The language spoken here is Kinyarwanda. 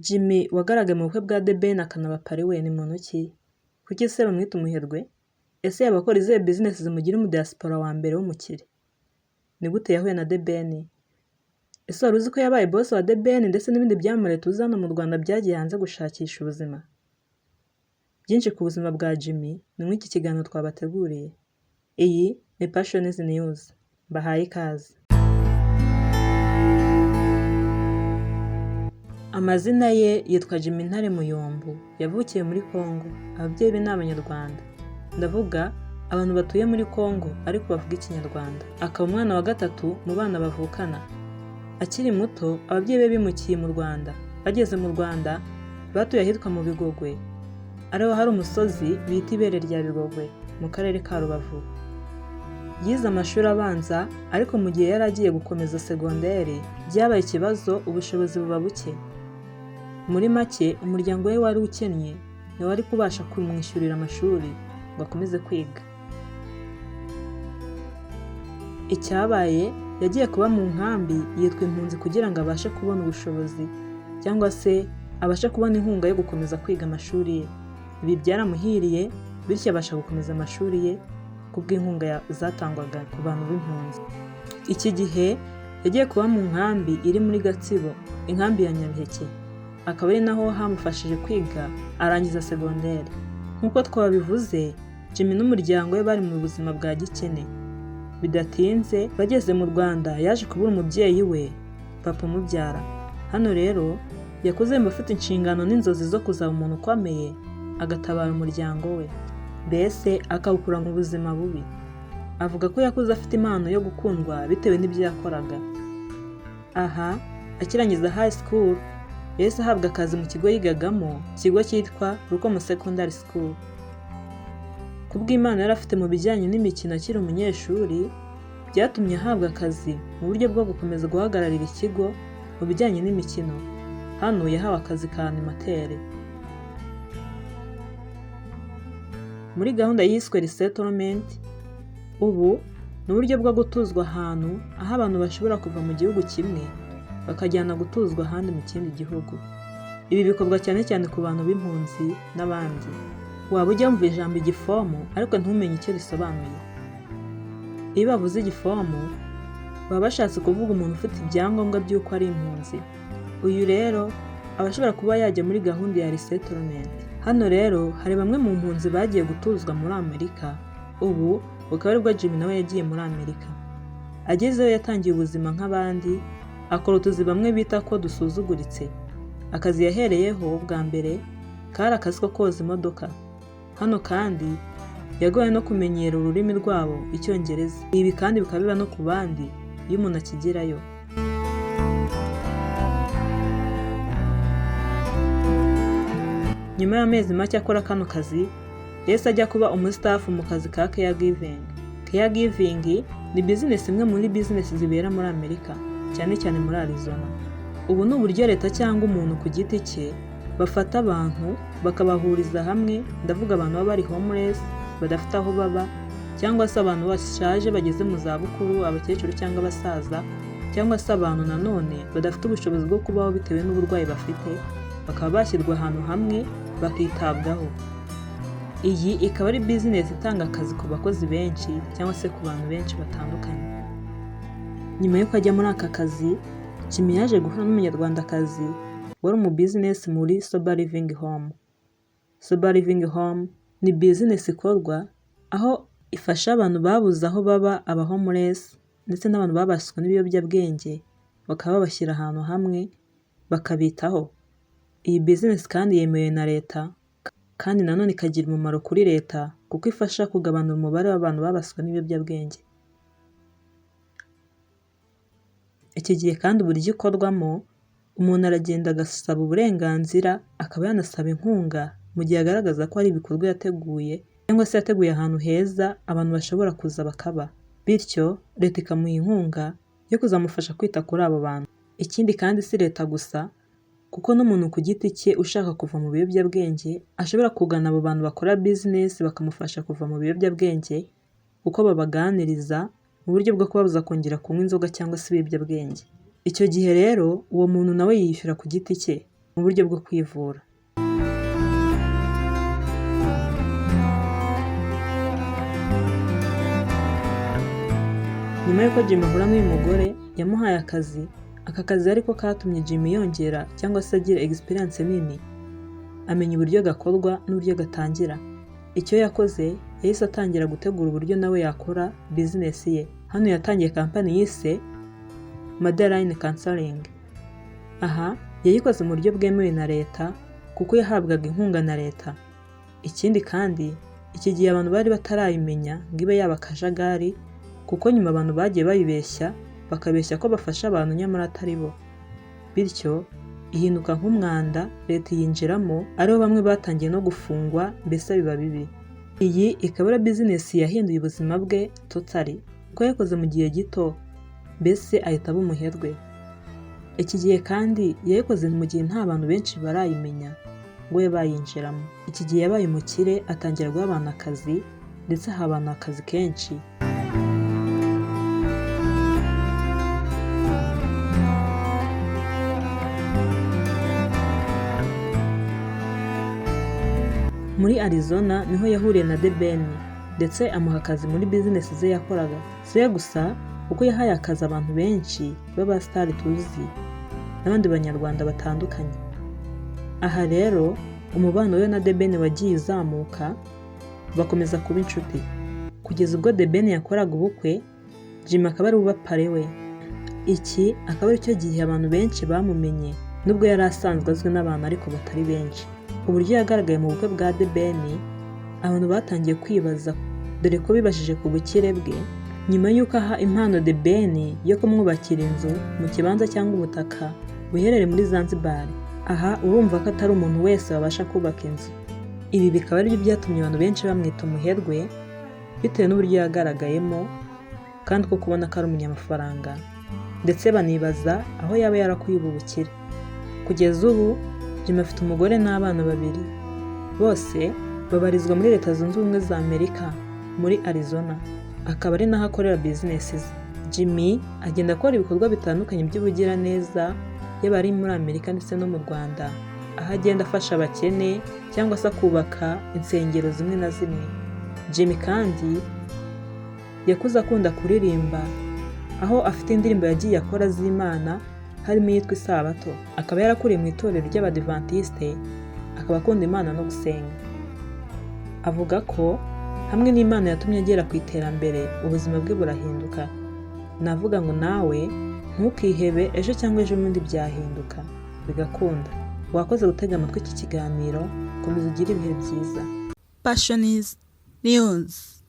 Jimmy wagaragaye mu bukwe bwa The Ben akanaba pari we ni muntu ki? Kuki se bamwita umuherwe? Ese yaba akora izihe business zimugira umudiyasipora wa mbere w'umukire? Ni gute yahuye na The Ben? Ese wari uzi ko yabaye boss wa The Ben ndetse n'ibindi byamamare tuzi hano mu Rwanda byagiye hanze gushakisha ubuzima? Byinshi ku buzima bwa Jimmy ni muri iki kiganiro twabateguriye. Iyi ni Passions News. Bahaye ikaze. Amazina ye yitwa Jimmy Ntare Muyombo, yavukiye muri Congo. Ababyeyi be ni Abanyarwanda. Ndavuga abantu batuye muri Congo ariko bavuga Ikinyarwanda. Akaba umwana wa gatatu mu bana bavukana. Akiri muto, ababyeyi be bimukiye mu Rwanda. Bageze mu Rwanda, batuye ahitwa mu Bigogwe. Ariho hari umusozi bita Ibere rya Bigogwe mu karere ka Rubavu. Yize amashuri abanza, ariko mu gihe yari agiye gukomeza segonderi, byabaye ikibazo ubushobozi buba buke. Muri make, umuryango we wari ukennye, ntiwari kubasha kumwishyurira amashuri ngo akomeze kwiga. Icyabaye, yagiye kuba mu nkambi yitwa impunzi kugira ngo abashe kubona ubushobozi cyangwa se abashe kubona inkunga yo gukomeza kwiga amashuri ye. Ibi byaramuhiriye, bityo abasha gukomeza amashuri ye kubw'inkunga zatangwaga ku bantu b'impunzi. Iki gihe yagiye kuba mu nkambi iri muri Gatsibo, inkambi ya Nyabiheke. Akaba ari naho hamufashije kwiga arangiza segonderi. Nk'uko twabivuze, Jimmy n'umuryango we bari mu buzima bwa gikene. Bidatinze, bageze mu Rwanda yaje kubura umubyeyi we, papa umubyara. Hano rero, yakuze yumva afite inshingano n'inzozi zo kuzaba umuntu ukomeye, agatabara umuryango we. Mbese akawukura mu buzima bubi. Avuga ko yakuze afite impano yo gukundwa bitewe n'ibyo yakoraga. Aha, akirangiza high school, yahise ahabwa akazi mu kigo yigagamo, ikigo cyitwa Rukomo Secondary School. Kubw'Imana yari afite mu bijyanye n'imikino akiri umunyeshuri, byatumye ahabwa akazi mu buryo bwo gukomeza guhagararira ikigo mu bijyanye n'imikino. Hano yahawe akazi ka animateur. Muri gahunda yiswe resettlement, ubu ni uburyo bwo gutuzwa ahantu aho abantu bashobora kuva mu gihugu kimwe bakajyana gutuzwa ahandi mu kindi gihugu. Ibi bikorwa cyane cyane ku bantu b'impunzi n'abandi. Waba ujya wumva ijambo igifomu ariko ntumenye icyo risobanuye. Iyo bavuze igifomu, baba bashatse kuvuga umuntu ufite ibyangombwa by'uko ari impunzi. Uyu rero aba ashobora kuba yajya muri gahunda ya resettlement. Hano rero hari bamwe mu mpunzi bagiye gutuzwa muri Amerika. Ubu bukaba aribwo Jimmy nawe yagiye muri Amerika. Agezeyo yatangiye ubuzima nk'abandi, akora utuzi bamwe bita ko dusuzuguritse. Akazi yahereyeho bwa mbere kari akazi ko koza imodoka. Hano kandi yagoye no kumenyera ururimi rwabo, Icyongereza. Ibi kandi bikaba biba no ku bandi iyo umuntu akigerayo. Nyuma y'amezi make akora kano kazi, yahise ajya kuba umustafu mu kazi ka caregiving. Caregiving ni business imwe muri business zibera muri Amerika, cyane cyane muri Arizona. Ubu ni uburyo leta cyangwa umuntu ku giti cye bafata abantu bakabahuriza hamwe. Ndavuga abantu baba bari homeless, badafite aho baba, cyangwa se abantu bashaje bageze mu za bukuru, abakecuru cyangwa abasaza, cyangwa se abantu nanone badafite ubushobozi bwo kubaho bitewe n'uburwayi bafite, bakaba bashyirwa ahantu hamwe bakitabwaho. Iyi ikaba ari business itanga akazi ku bakozi benshi cyangwa se ku bantu benshi batandukanye. Nyuma y'uko ajya muri aka kazi, Jimmy yaje guhura n'umunyarwandakazi wari mu business muri Sober Living Home. Sober Living Home ni business ikorwa aho ifasha abantu babuze aho baba, aba homeless ndetse n'abantu babaswe n'ibiyobyabwenge, bakaba babashyira ahantu hamwe bakabitaho. Iyi business kandi yemewe na leta, kandi nanone ikagira umumaro kuri leta kuko ifasha kugabanura umubare w'abantu babaswe n'ibiyobyabwenge. Iki gihe kandi uburyo ikorwamo, umuntu aragenda agasaba uburenganzira, akaba yanasaba inkunga mu gihe agaragaza ko hari ibikorwa yateguye cyangwa se yateguye ahantu heza abantu bashobora kuza bakaba. Bityo leta ikamuha inkunga yo kuzamufasha kwita kuri abo bantu. Ikindi kandi si leta gusa, kuko n'umuntu ku giti cye ushaka kuva mu biyobyabwenge ashobora kugana abo bantu bakora business bakamufasha kuva mu biyobyabwenge, uko babaganiriza mu buryo bwo kubabuza kongera kunywa inzoga cyangwa se ibiyobyabwenge. Icyo gihe rero uwo muntu nawe yishyura ku giti cye. mu buryo bwo kwivura. Nyuma y'uko Jimmy ahura n'uyu mugore yamuhaye akazi, aka kazi ariko katumye Jimmy yongera cyangwa se agira experience nini, amenya uburyo gakorwa n'uburyo gatangira. Icyo yakoze yahise atangira gutegura uburyo nawe yakora business ye. Hano yatangiye kampani yise Madeline Counseling. Aha yayikoze mu buryo bwemewe na leta kuko yahabwaga inkunga na leta. Ikindi kandi iki gihe abantu bari batarayimenya ngo ibe yaba akajagari, kuko nyuma abantu bagiye bayibeshya bakabeshya ko bafasha abantu nyamara atari bo, bityo ihinduka nk'umwanda leta yinjiramo, ariho bamwe batangiye no gufungwa, mbese biba bibi. Iyi ikaba ari business yahinduye ubuzima bwe totally, kuko yakoze mu gihe gito mbese ahita aba umuherwe. Iki gihe kandi yayikoze mu gihe nta bantu benshi barayimenya ngo we bayinjiramo. Iki gihe yabaye umukire, atangira guha abantu akazi ndetse aha abantu akazi kenshi. Muri Arizona niho yahuriye na The Ben ndetse amuha akazi muri business ze yakoraga. Si gusa kuko yahaye akazi abantu benshi b'abasitari tuzi n'abandi banyarwanda batandukanye. Aha rero umubano we na The Ben wagiye uzamuka, bakomeza kuba inshuti kugeza ubwo The Ben yakoraga ubukwe, Jimmy akaba ari ubapare we. Iki akaba ari cyo gihe abantu benshi bamumenye, nubwo yari asanzwe azwi n'abantu ariko batari benshi. Uburyo yagaragaye mu bukwe bwa The Ben abantu batangiye kwibaza, dore ko bibashije ku bukire bwe nyuma y'uko aha impano The Ben yo kumwubakira inzu mu kibanza cyangwa ubutaka buherereye muri Zanzibar. Aha urumva ko atari umuntu wese wabasha kubaka inzu. Ibi bikaba ari byo byatumye abantu benshi bamwita umuherwe bitewe n'uburyo yagaragayemo kandi ko kubona ko ari umunyamafaranga, ndetse banibaza aho yaba yarakuye ubu bukire. Kugeza ubu Jimmy afite umugore n'abana babiri, bose babarizwa muri Leta Zunze Ubumwe za Amerika muri Arizona, akaba ari naho akorera business ze. Jimmy agenda akora ibikorwa bitandukanye by'ubugiraneza yaba ari muri Amerika ndetse no mu Rwanda, aho agenda afasha abakene cyangwa se akubaka insengero zimwe na zimwe. Jimmy kandi yakuze akunda kuririmba, aho afite indirimbo yagiye akora z'Imana harimo iyitwa Isabato. Akaba yarakuriye mu itorero ry'Abadiventiste, akaba akunda Imana no gusenga. Avuga ko hamwe n'Imana yatumye agera ku iterambere, ubuzima bwe burahinduka. Navuga ngo nawe ntukihebe, ejo cyangwa ejo bundi byahinduka bigakunda. Wakoze gutega amatwi iki kiganiro, komeza ugire ibihe byiza. Passion is News.